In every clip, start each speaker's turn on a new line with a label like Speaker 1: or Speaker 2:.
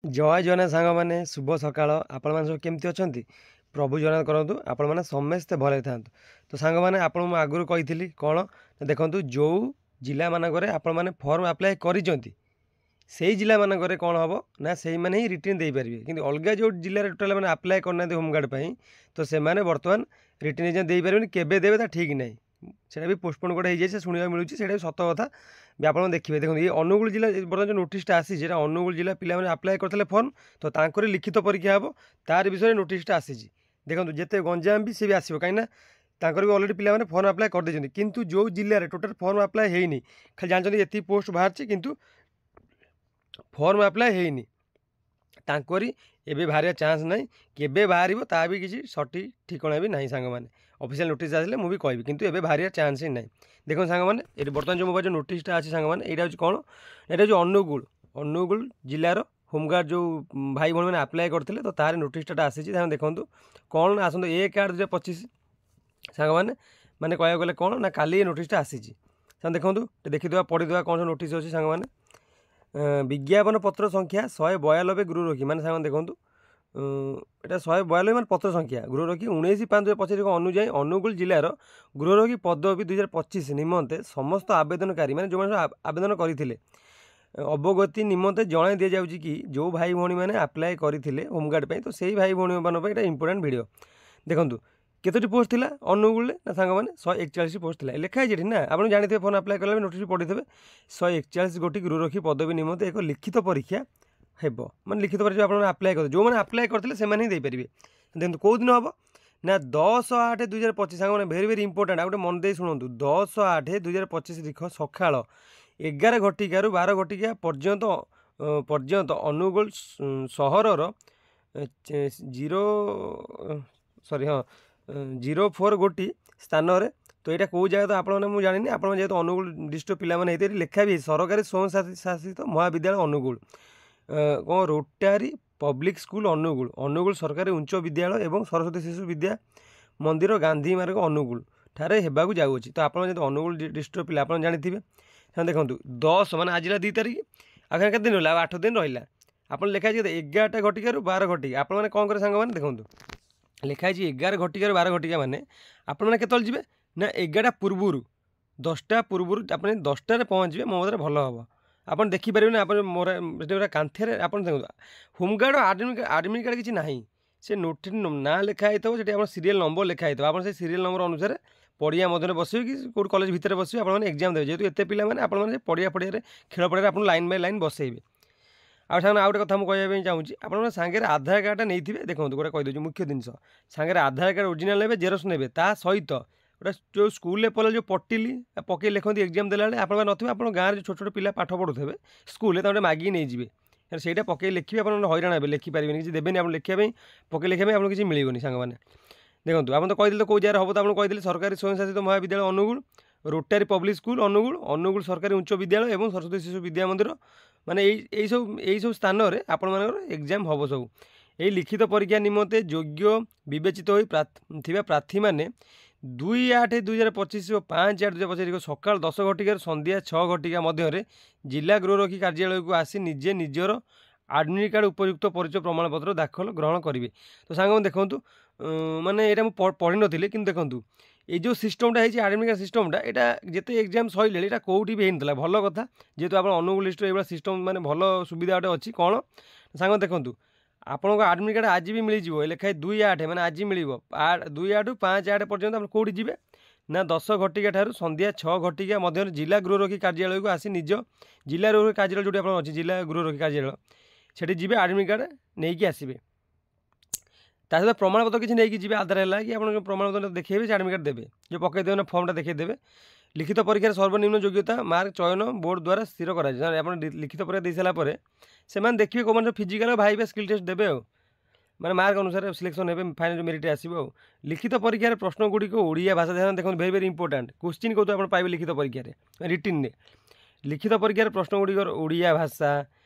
Speaker 1: जय जगन्नाथ सांग मैंने शुभ सकाळ आपण सब केमती अच्छा प्रभु जगन्नाथ करूँ आपण मैंने समस्ते भले था। तो सांग मैंने आपको मुझे आगुरी कही कौन देखो जो जिला मानक आपण मैंने फर्म आप्लाय कर जिला मानक कौन हम ना से ही रिटर्न दे पारे कि अलग जो जिले में टोटाल मैंने आप्लाय करना होमगार्ड तो से बर्तमान रिटर्न दे पारे केवे देवे ठीक ना से भी पोस्टपोन गोटे हो शुणा मिलूँ से सत कथा भी आप देखिए देखो ये अनुगुल जिला बर्तमान जो नोटिसटा आसी अनुगुल जिला पिला आप्लाय करते फर्म तो तांकर लिखित परीक्षा हम तार विषय नोटिसटा आसी देखो जिते गंजाम भी सी भी आसो कहीं तांकर भी अलरेडी पिला फर्म आप्लाय कर देते किंतु जो जिले में टोटाल फर्म आप्लाय होनी खाली जानते ये पोस्ट बाहर किंतु फर्म आप्लाय होनी तांकरी एबे बाहर चान्स ना केबे बाहर ता भी किसी सठिक ठिकना भी ना सांग मैंने ऑफिशियल नोटिस आसे मुझे कहि किंतु एबे बाहर चान्स ही ना देखो सांग मैंने ये बर्तमान जो मोबाइल जो नोटिसटा अच्छी सांग मैंने यहाँ कौन यहाँ जो अनुगुल जिलार होमगार्ड जो भाई भाई मैंने आप्लाय करते तो तार नोटिसटा आसी देखो कौन आसतु 1/8/2025 सांग मैंने माने कह गले कौन ना काली नोटिसटा आसी देखो देखीद पढ़ीद कौन नोटिस अच्छी सांग मैंने विज्ञापन पत्र संख्या 192 गृहरक्षी मैंने सांग देखूँ यहाँ 192 मान पत्र संख्या गृहरक्षी 19/5/2025 अनुजाई अनुगुल जिलार गृहरक्षी पदवी 2025 निमंते समस्त आवेदनकारी मैंने जो आवेदन करते अवगति निमंते जन दि जाऊँगी कि जो भाई भाई मैंने आप्लाय करते होमगार्ड तो से भाई भाई मानी इंपोर्टाट भिड देखूँ केतोटी पोस्ट थिला अनुगुल ना सांग मैंने 141 पोस्ट थिला लिखाई ना आप जानते फोन आप्लाय कला नोटिस पढ़ी थे 141 गोटी गृहरक्षी पदवी निमंते एक लिखित परीक्षा हेब मैंने लिखित परीक्षा आप आप्लाय कर जो मैंने आप्लाय करते से देपारे देखो कौ दिन हम ना 10/8/2025 सांग मैंने भेरी भेरी इंपोर्टाट गोटे मन दे शुणु 10/8/2025 लिख सका 11 घटिकार 12 घटिका पर्यंत अनुगुल सहर 04 गोटी स्थान तो यहाँ कौ जगह तो आपने मुझे जानी आप जेहतु अनुगुल डिस्ट्रिक्ट पे लिखा भी सरकारी स्वयं शासित महाविद्यालय अनुगुल कौन रोटारी पब्लिक स्कूल अनुगुल सरकारी उच्च विद्यालय एवं सरस्वती शिशु विद्या मंदिर गांधी मार्ग अनुगुल ठारे हेबाकू जाऊँगी तो आप अनुगुल डिस्ट्रिक्ट पे आप जानते हैं देखो 10 मान आज 2 तारीख आगे केତେ दिन रहा 8 दिन रहा आप लिखाई 11टा घटिकार 12 घटिका आप कौन करें सांग मैंने देखो लिखाई 11 घटिकार 12 घटिका मैंने आपने केतल जी ना 11टा पूर्वर 10टा पूर्वर आप 10टार पहुँचे मो मत भल हम आप देखिपारे ना आप मोर कांथे आप देखो होमगार्ड आडमिट कार्ड किसी ना से नोट ना लिखाई थो आप सीरियल नंबर लिखाई थो आप सीरियल नंबर अनुसार पड़िया मध्य बसवे कि कौट कलेज भितर बसवे आप एग्जाम देवे जेहतु एत पे आपने पड़िया पड़िया खेल पड़िया आप लाइन बाय लाइन बसैबे आ सामने आउ गए कथा मुझे कहवाई चाहूँगी आप सांगे आधार कार्डटा नहीं देखो गोटे कहीदे मुख्य जिनस सांगे आधार कार्ड ओरिजिनाल ने जेरक्स ने सहित गोटे जो स्कूल लेवल जो पटिली पकई लिखती एग्जाम देला आप आप गाँव में छोट छोट पिला पाठ पढ़ुवे स्कूल मागिक नहीं जाए से पकई लिखे आप हईराण हे लिखिपारे किसी देवेनि आप लिखापी पकई लिखा आपको किसी मिलनी सांग मैंने देखो आप तो कहीदे कौ जगह हम तो आपको कहीदे सरकारी स्वयं शासित महाविद्यालय Angul rotary public school Angul सरकारी उच्च विद्यालय एवं सरस्वती शिशु विद्या मंदिर माने यही सब स्थान आप एग्जाम हम सब यही लिखित परीक्षा निमंते योग्य विवेचित हो प्रार्थी मैंने 2/8/2025 और 5/8/2025 सका 10 घटिकार संध्या 6 घटिका मध्य जिला गृहरक्षी कार्यालय को आसी निजे निजर आडमिट कार्ड उपयुक्त परिचय प्रमाणपत्र दाखल ग्रहण करेंगे तो सांग देखूँ माने ये पढ़ी नी कि देखूँ ये जो सिस्टमटा है आडमिट कार्ड सिस्टमटा यहाँ जिते एग्जाम सैले यहाँ कौटी भी होता भल कथा जेहतु आप अनुगुल लिस्ट ये सिस्टम मैंने भल सुविधा गोटे अच्छी कौन सांग देखूँ आपको आडमिट कार्ड आज भी मिल जाए लिखाई 2/8 मैंने आज मिल 2/8 पर्यंत आप कौटी जी ना 10 घटिका ठार संध्या 6 घटिका मध्य जिला गृहरक्षी कार्यालय को आसी निज जिला गृहरक्षी कार्यालय जो अच्छी जिला गृहरक्षी कार्यालय से जी आडमिट कार्ड नहीं आसबे सहित प्रमाणपत्र किसी नहीं जी आधार है कि आप प्रमाणपत्र देखिए से आडमिट कार्ड देवे जो पकई देवे फर्मटा देखिए लिखित परीक्षार सर्वनिम्न योग्यता मार्क चयन बोर्ड द्वारा स्थिर कर लिखित परीक्षा दे सारापर से देखिए कौन फिजिकाल भाई स्किल टेस्ट देवे मैंने मार्क अनुसार सिलेक्शन हे फाइनाल मेरिट आसो लिखित परीक्षार प्रश्न गुड़िक ओडिया भाषा ध्यान देखो भेरी भेरी इंपोर्टाट क्वेश्चन कौन आप पाइबे लिखित परीक्षा रिटिन लिखित परीक्षार प्रश्न गुड़िक ओडिया भाषा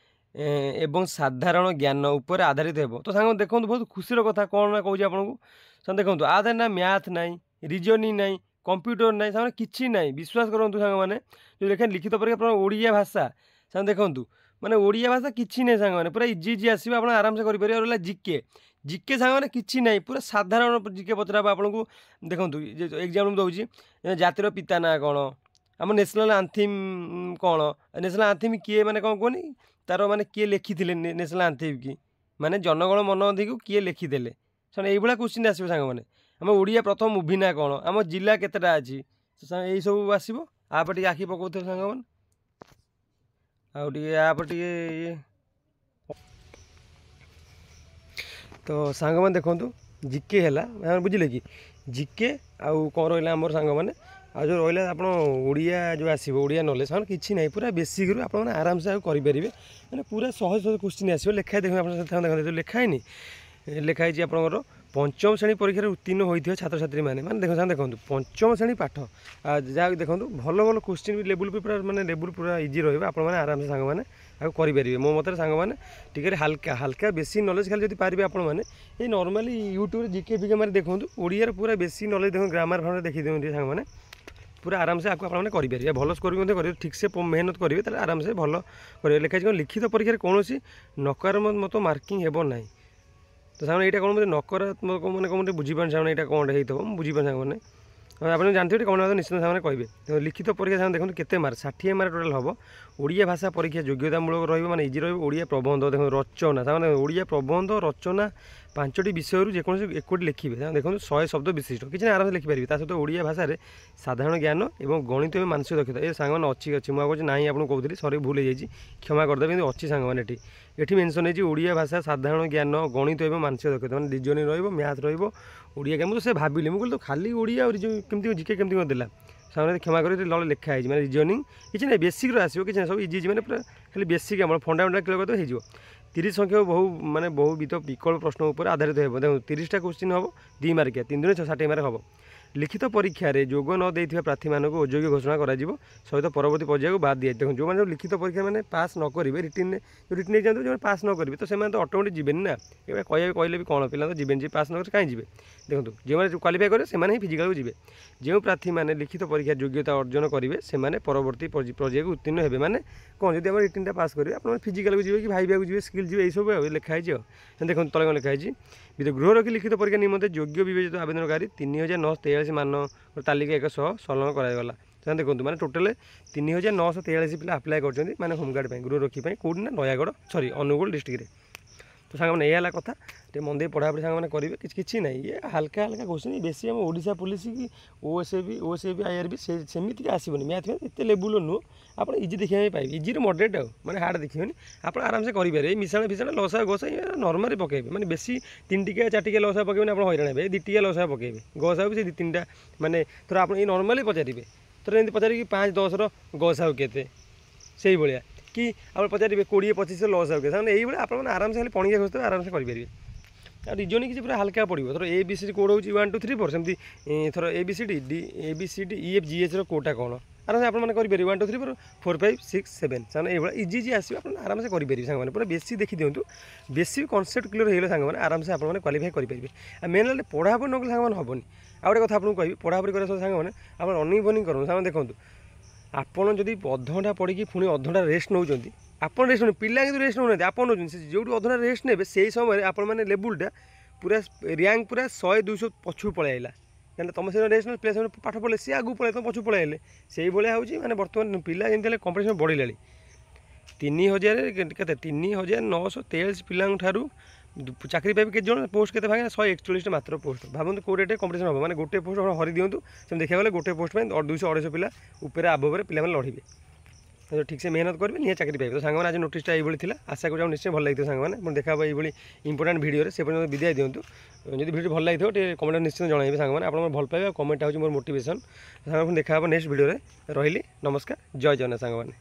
Speaker 1: एवं साधारण ज्ञान उपर आधारित हो तो सांग देखो बहुत खुशी कथा कौन ना कौन आपको देखो आधार ना मैथ ना रिजनिंग ना कंप्यूटर ना कि ना विश्वास करूँ सांग मैंने जो देखें लिखित परीक्षा ओडिया भाषा सांग देखूँ ମାନେ ଓଡ଼ିଆ ଭାଷା କିଛି ନାହିଁ ସାଙ୍ଗମାନେ, ପୁରା ଇଜି ଇଜି ଆସିବ, ଆପଣ ଆରାମସେ କରିପାରିବେ। ରହିଲା ଜିକେ, ଜିକେ ସାଙ୍ଗମାନେ କିଛି ନାହିଁ, ପୁରା ସାଧାରଣ ଜିକେ ପଚରା ହେବ ଆପଣଙ୍କୁ। ଦେଖନ୍ତୁ ଏକ୍ଜାମ୍ପଲ୍ ମୁଁ ଦେଉଛି, ଜାତିର ପିତା ନାଁ କ'ଣ, ଆମ ନ୍ୟାସନାଲ୍ ଆନ୍ଥିମ୍ କ'ଣ, ନ୍ୟାସନାଲ୍ ଆନ୍ଥିମ୍ କିଏ ମାନେ କ'ଣ କୁହନି, ତାର ମାନେ କିଏ ଲେଖିଥିଲେ ନ୍ୟାସନାଲ୍ ଆନ୍ଥିମ୍ କି, ମାନେ ଜନଗଣ ମନ ଅଧିକୁ କିଏ ଲେଖିଥିଲେ, ସେମାନେ ଏଇଭଳିଆ କୋଶ୍ଚିନ୍ ଆସିବ ସାଙ୍ଗମାନେ। ଆମ ଓଡ଼ିଆ ପ୍ରଥମ ମୁଭି ନାଁ କ'ଣ, ଆମ ଜିଲ୍ଲା କେତେଟା ଅଛି, ଏଇସବୁ ଆସିବ। ଆପରେ ଟିକେ ଆଖି ପକାଉଥିବ ସାଙ୍ଗମାନେ, ଆଉ ଟିକେ ଆପରେ ଟିକେ ଇଏ। ତ ସାଙ୍ଗମାନେ ଦେଖନ୍ତୁ ଜିକେ ହେଲା, ବୁଝିଲେ କି, ଜିକେ ଆଉ କ'ଣ ରହିଲା ଆମର ସାଙ୍ଗମାନେ, ଆଉ ଯେଉଁ ରହିଲା ଆପଣ ଓଡ଼ିଆ ଯେଉଁ ଆସିବ ଓଡ଼ିଆ ନଲେଜ୍, ସାଙ୍ଗମାନେ କିଛି ନାହିଁ, ପୁରା ବେସିକ୍ରୁ ଆପଣମାନେ ଆରାମସେ ଆଉ କରିପାରିବେ। ମାନେ ପୁରା ସହଜ ସହଜ କୋଶ୍ଚିନ୍ ଆସିବ। ଲେଖା ଦେଖନ୍ତୁ ଆପଣ ଦେଖନ୍ତୁ ଲେଖା ହେଇନି, ଲେଖା ହେଇଛି ଆପଣଙ୍କର ପଞ୍ଚମ ଶ୍ରେଣୀ ପରୀକ୍ଷାରେ ଉତ୍ତୀର୍ଣ୍ଣ ହୋଇଥିବା ଛାତ୍ରଛାତ୍ରୀମାନେ, ମାନେ ଦେଖନ୍ତୁ ପଞ୍ଚମ ଶ୍ରେଣୀ ପାଠ, ଯାହା ଦେଖନ୍ତୁ ଭଲ ଭଲ କୋଶ୍ଚିନ୍ ଲେବୁଲ୍ ବି ପୁରା ମାନେ ଲେବୁଲ୍ ପୁରା ଇଜି ରହିବ, ଆପଣମାନେ ଆରାମସେ ସାଙ୍ଗମାନେ ଆଉ କରିପାରିବେ। ମୋ ମତରେ ସାଙ୍ଗମାନେ ଟିକେ ହାଲକା ବେଶୀ ନଲେଜ୍ ଖାଲି ଯଦି ପାରିବେ ଆପଣମାନେ, ଏଇ ନର୍ମାଲି ୟୁଟ୍ୟୁବରେ ଜିକେ ଫିକେ ମାରି ଦେଖନ୍ତୁ, ଓଡ଼ିଆର ପୁରା ବେଶୀ ନଲେଜ୍ ଦେଖନ୍ତୁ, ଗ୍ରାମାର ଫ୍ରାମାର ଦେଖି ଦିଅନ୍ତି ସାଙ୍ଗମାନେ, ପୁରା ଆରାମସେ ଆକୁ ଆପଣମାନେ କରିପାରିବେ। ଭଲ ସ୍କୋରିଂ ମଧ୍ୟ କରିବେ, ଠିକ୍ସେ ମେହନତ କରିବେ, ତାହେଲେ ଆରାମସେ ଭଲ କରିବେ। ଲେଖା ହେଇଛି କ'ଣ, ଲିଖିତ ପରୀକ୍ଷାରେ କୌଣସି ନକାରାତ୍ମକ ମାର୍କିଂ ହେବ ନାହିଁ। ତ ସାଙ୍ଗମାନେ ଏଇଟା କ'ଣ ମୋତେ ନକାରାତ୍ମକ ମାନେ କ'ଣ ଟିକେ ବୁଝିପାରୁନି ସାଙ୍ଗମାନେ, ଏଇଟା କ'ଣ ହେଇଥିବ ମୁଁ ବୁଝିପାରୁନି ସାଙ୍ଗମାନେ, ଆପଣ ଜାଣିଥିବେ କ'ଣ ନିଶ୍ଚିତ ସାଙ୍ଗମାନେ କହିବେ। ଲିଖିତ ପରୀକ୍ଷା ସାଙ୍ଗେ ଦେଖନ୍ତୁ କେତେ ମାର୍କ, 60 ମାର୍କ ଟୋଟାଲ୍ ହେବ। ଓଡ଼ିଆ ଭାଷା ପରୀକ୍ଷା ଯୋଗ୍ୟତାମୂଳକ ରହିବ, ମାନେ ଇଜି ରହିବ। ଓଡ଼ିଆ ପ୍ରବନ୍ଧ ଦେଖନ୍ତୁ, ରଚନା ସାଙ୍ଗମାନେ ଓଡ଼ିଆ ପ୍ରବନ୍ଧ ରଚନା 5ଟି ବିଷୟରୁ ଯେକୌଣସି 1ଟି ଲେଖିବେ। ଦେଖନ୍ତୁ 100 ଶବ୍ଦ ବିଶିଷ୍ଟ, କିଛି ଆରାମସେ ଲେଖିପାରିବେ। ତା ସହିତ ଓଡ଼ିଆ ଭାଷାରେ ସାଧାରଣ ଜ୍ଞାନ ଏବଂ ଗଣିତ ଏବଂ ମାନସିକ ଦକ୍ଷତା, ଏ ସାଙ୍ଗମାନେ ଅଛି ମୁଁ ଆଉ କହୁଛି ନାହିଁ, ଆପଣଙ୍କୁ କହୁଥିଲି ସରି ଭୁଲ ହେଇଯାଇଛି, କ୍ଷମା କରିଦେବେ, କିନ୍ତୁ ଅଛି ସାଙ୍ଗମାନେ। ଏଠି ମେନ୍ସନ୍ ହେଇଛି ଓଡ଼ିଆ ଭାଷା ସାଧାରଣ ଜ୍ଞାନ ଗଣିତ ଏବଂ ମାନସିକ ଦକ୍ଷତା, ମାନେ ରିଜନିଂ ରହିବ, ମ୍ୟାଥ୍ ରହିବ, ଓଡ଼ିଆ ମୁଁ ତ ସେ ଭାବିଲି, ମୁଁ କହିଲି ତ ଖାଲି ଓଡ଼ିଆ ଆଉ କେମିତି ଜିକେ କେମିତି କ'ଣ ଦେଲା, ସାଙ୍ଗମାନେ କ୍ଷମା କରି ତଳେ ଲେଖା ହେଇଛି, ମାନେ ରିଜନିଂ କିଛି ନାହିଁ, ବେସିକ୍ରୁ ଆସିବ, କିଛି ନାହିଁ, ସବୁ ଇଜି, ମାନେ ପୁରା ଖାଲି ବେସିକ୍ ଆମର ଫଣ୍ଡାମେଣ୍ଟାଲ୍ କ୍ଲିୟର୍ କରିଦେବ ହେଇଯିବ। 30 ସଂଖ୍ୟକ ବହୁବିଧ ବିକଳ୍ପ ପ୍ରଶ୍ନ ଉପରେ ଆଧାରିତ ହେବ। ଦେଖନ୍ତୁ 30ଟା କୋଶ୍ଚିନ୍ ହେବ, 2 ମାର୍କିଆ, 3 ଦିନରେ 60 ମାର୍କ ହେବ। ଲିଖିତ ପରୀକ୍ଷାରେ ଯୋଗ ନ ଦେଇଥିବା ପ୍ରାର୍ଥୀମାନଙ୍କୁ ଅଯୋଗ୍ୟ ଘୋଷଣା କରାଯିବ, ସହିତ ପରବର୍ତ୍ତୀ ପର୍ଯ୍ୟାୟକୁ ବାଦ୍ ଦିଆଯିବ। ଦେଖନ୍ତୁ ଯେଉଁମାନେ ଲିଖିତ ପରୀକ୍ଷା ମାନେ ପାସ୍ ନ କରିବେ, ରିଟିନ୍ ଏକ୍ଜାମ୍ ଯେଉଁମାନେ ପାସ୍ ନ କରିବେ, ତ ସେମାନେ ତ ଅଟୋମେଟିକ୍ ଯିବେନି ନା, ଏବେ କହିଲେ ବି କ'ଣ, ପିଲା ତ ଯିବେନି, ଯିଏ ପାସ୍ ନ କରିବେ କାହିଁ ଯିବେ। ଦେଖନ୍ତୁ ଯେଉଁମାନେ କ୍ୱାଲିଫାଏ କରିବେ ସେମାନେ ହିଁ ଫିଜିକାଲକୁ ଯିବେ। ଯେଉଁ ପ୍ରାର୍ଥୀମାନେ ଲିଖିତ ପରୀକ୍ଷା ଯୋଗ୍ୟତା ଅର୍ଜନ କରିବେ, ସେମାନେ ପରବର୍ତ୍ତୀ ପର୍ଯ୍ୟାୟକୁ ଉତ୍ତୀର୍ଣ୍ଣ ହେବେ। ମାନେ କ'ଣ, ଯଦି ଆମର ରିଟିନ୍ଟା ପାସ୍ କରିବେ, ଆପଣ ଫିଜିକାଲକୁ ଯିବେ କି ଭାଇବାକୁ ଯିବେ, ସ୍କିଲ୍ ଯିବେ, ଏଇସବୁ ଆଉ ଲେଖା ହେଇଛି। ଆଉ ଦେଖନ୍ତୁ ତଳେ କ'ଣ ଲେଖା ହେଇଛି, ଗୃହ ରଖି ଲିଖିତ ପରୀକ୍ଷା ନିମନ୍ତେ ଯୋଗ୍ୟ ବିବେଚିତ ଆବେଦନକାରୀ 3943 ମାନ ତାଲିକା ଏକ ସହ ସଂଲଗ୍ନ କରାଗଲା। ସେମାନେ ଦେଖନ୍ତୁ ମାନେ ଟୋଟାଲ୍ 3943 ପିଲା ଆପ୍ଲାଏ କରିଛନ୍ତି, ମାନେ ହୋମଗାର୍ଡ଼ ପାଇଁ, ଗୃହ ରଖି ପାଇଁ, କେଉଁଠି ନା ନୟାଗଡ଼ ଅନୁଗୁଳ ଡିଷ୍ଟ୍ରିକ୍ଟରେ। ତ ସାଙ୍ଗମାନେ ଏଇ ହେଲା କଥା, ଟିକେ ମନ ଦେଇ ପଢ଼ାପଢ଼ି ସାଙ୍ଗମାନେ କରିବେ, କିଛି ନାହିଁ, ଇଏ ହାଲକା କୋଶ୍ଚିନ୍, ବେଶୀ ଆମ ଓଡ଼ିଶା ପୋଲିସ କି ଓଏସ୍ଏବି ଆଇଆର୍ବି ସେମିତିକା ଆସିବନି, ମ୍ୟାଥ୍ ଏତେ ଲେବୁଲ୍ ନୁହଁ, ଆପଣ ଇଜି ଦେଖିବା ପାଇଁ ପାଇବେ, ଇଜିର ମଡରେଟ୍ ଆଉ, ମାନେ ହାର୍ଡ଼ ଦେଖିବେନି, ଆପଣ ଆରାମସେ କରିପାରିବେ। ଏଇ ମିଶାଣ ଲସା ଗୋସା ନର୍ମାଲି ପକାଇବେ, ମାନେ ବେଶୀ 3 ଟିକିଆ 4 ଟିକିଆ ଲସା ପକାଇବେନି, ଆପଣ ହଇରାଣ ହେବେ। 2 ଟିକିଆ ଲସା ପକାଇବେ, ଗସାକୁ ସେ 2-3ଟା, ମାନେ ଧର ଆପଣ ଏଇ ନର୍ମାଲି ପଚାରିବେ, ଧର ଏମିତି ପଚାରିକି 5-10ର ଗସାକୁ କେତେ, ସେଇଭଳିଆ କି ଆପଣ ପଚାରିବେ 20-25 ଲସ୍ ଆଉ କେତେ, ଏଇଭଳିଆ ଆପଣମାନେ ଆରାମସେ ଖାଲି ପଣିକିଆ ଖୋଜିଦେବେ, ଆରାମସେ କରିପାରିବେ। ଆଉ ରିଜନିଂ କିଛି ପୁରା ହାଲକା ପଡ଼ିବ, ଧର ABCD କୋଡ଼ ହେଉଛି 1 2 3 4, ସେମିତି ଧର ABCD EFGHର କୋଡ଼ଟା କ'ଣ, ଆରାମସେ ଆପଣମାନେ କରିପାରିବେ। 1 2 3 4 4 5 6 7, ସାଙ୍ଗମାନେ ଏଇଭଳିଆ ଇଜି ଆସିବ, ଆପଣ ଆରାମସେ କରିପାରିବେ। ସାଙ୍ଗମାନେ ପୁରା ବେଶୀ ଦେଖିଦିଅନ୍ତୁ, ବେଶୀ କନସେପ୍ଟ କ୍ଲିୟର ହେଇଗଲେ ସାଙ୍ଗମାନେ ଆରାମସେ ଆପଣମାନେ କ୍ୱାଲିଫାଏ କରିପାରିବେ। ଆଉ ମେନ୍ ହେଲା ପଢ଼ାପଢ଼ି ନ କଲେ ସାଙ୍ଗମାନେ ହେବନି। ଆଉ ଗୋଟେ କଥା ଆପଣଙ୍କୁ କହିବି, ପଢ଼ାପଢ଼ି କରିବା ସହ ସାଙ୍ଗମାନେ ଆପଣ ରନିଂ କରନ୍ତୁ। ସାଙ୍ଗମାନେ ଦେଖନ୍ତୁ, ଆପଣ ଯଦି ଅଧଘଣ୍ଟା ପଢ଼ିକି ପୁଣି ଅଧଘଣ୍ଟା ରେଷ୍ଟ ନେଉଛନ୍ତି, ଆପଣ ରେଷ୍ଟ ନେଉଛନ୍ତି, ପିଲା କିନ୍ତୁ ରେଷ୍ଟ ନେଉନାହାନ୍ତି, ଆପଣ ନେଉଛନ୍ତି। ସେ ଯେଉଁଠି ଅଧଘଣ୍ଟା ରେଷ୍ଟ ନେବେ, ସେଇ ସମୟରେ ଆପଣମାନେ ଲେବୁଲ୍ଟା ପୁରା ର୍ୟାଙ୍କ ପୁରା 100-200 ପଛକୁ ପଳେଇ ଆଇଲା, କାରଣ ତୁମ ସେ ରେଷ୍ଟ ନେଲେ ପିଲା ସେମାନେ ପାଠ ପଢ଼ିଲେ, ସିଏ ଆଗକୁ ପଳେଇ ତୁମ ପଛକୁ ପଳେଇ ଆଇଲେ। ସେଇଭଳିଆ ହେଉଛି, ମାନେ ବର୍ତ୍ତମାନ ପିଲା ଯେମିତି ହେଲେ କମ୍ପିଟିସନ୍ ବଢ଼ିଲାଣି। 3943 ପିଲାଙ୍କ ଠାରୁ ଚାକିରି ପାଇବେ କେତେ ଜଣ, ପୋଷ୍ଟ କେତେ ଭାଙ୍ଗେ, 141ଟା ମାତ୍ର ପୋଷ୍ଟ। ଭାବନ୍ତୁ କେଉଁ ରେଟ୍ରେ କମ୍ପିଟିସନ୍ ହେବ, ମାନେ ଗୋଟେ ପୋଷ୍ଟ ଆପଣ ହରି ଦିଅନ୍ତୁ, ସେମିତି ଦେଖିବାକୁ ଗଲେ ଗୋଟେ ପୋଷ୍ଟ ପାଇଁ 200-250 ପିଲା ଉପରେ ଆବଭରେ ପିଲାମାନେ ଲଢ଼ିବେ। ଠିକ୍ସେ ମେହନତ କରିବେ, ନିହାତି ଚାକିରି ପାଇବେ। ତ ସାଙ୍ଗମାନେ ଆଜି ନୋଟିସ୍ଟା ଏଇଭଳି ଥିଲା, ଆଶା କରୁଛି ନିଶ୍ଚୟ ଭଲ ଲାଗିଥିବ ସାଙ୍ଗମାନେ। ଆପଣ ଦେଖା ହେବ ଏଇଭଳି ଇମ୍ପୋର୍ଟାଣ୍ଟ ଭିଡ଼ିଓରେ, ସେ ପର୍ଯ୍ୟନ୍ତ ବିଦାୟ ଦିଅନ୍ତୁ। ଯଦି ଭିଡ଼ିଓ ଭଲ ଲାଗିଥିବ ଟିକେ କମେଣ୍ଟ ନିଶ୍ଚିତ ଜଣାଇବେ ସାଙ୍ଗମାନେ, ଆପଣଙ୍କର ଭଲ ପାଇବେ, ଆଉ କମେଣ୍ଟ ହେଉଛି ମୋର ମୋଟିଭେସନ୍। ସାଙ୍ଗମାନେ ଦେଖା ହେବ ନେକ୍ସଟ ଭିଡ଼ିଓରେ। ରହିଲି, ନମସ୍କାର, ଜୟ ଜଗନ୍ନାଥ ସାଙ୍ଗମାନେ।